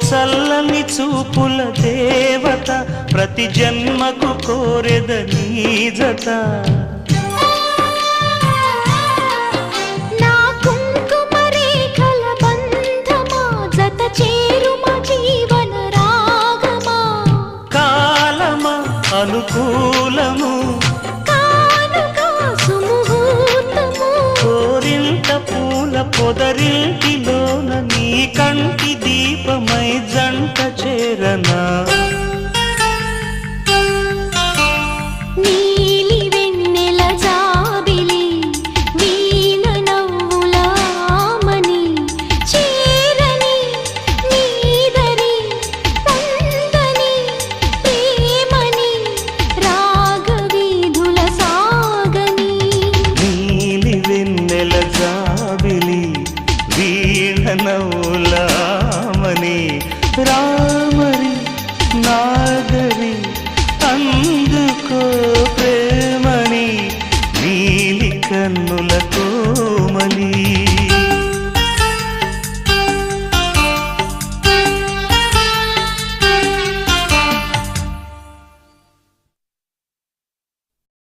చల్లని చూపుల దేవత ప్రతి జన్మకు కోరెద నీ జత నా కుంకుమ రేఖల బంధమా జత చేరుమ జీవన రాగమా కాలమా అనుకూలము కానుక సుముహూర్తము కోరింత పూల పొదరింటిలోన నీ కంటి దీపమై జంట చేరనా నీలి వెన్నెల జాబిలి వీణ నవ్వుల ఆమని చేరని నీదరి పొందని ప్రేమని రాగవీధుల సాగని నీలి వెన్నెల జాబిలి వీణ నవ్వులామని రామరి నాగరి అందుకో ప్రేమని నీలి కన్నుల కోమలి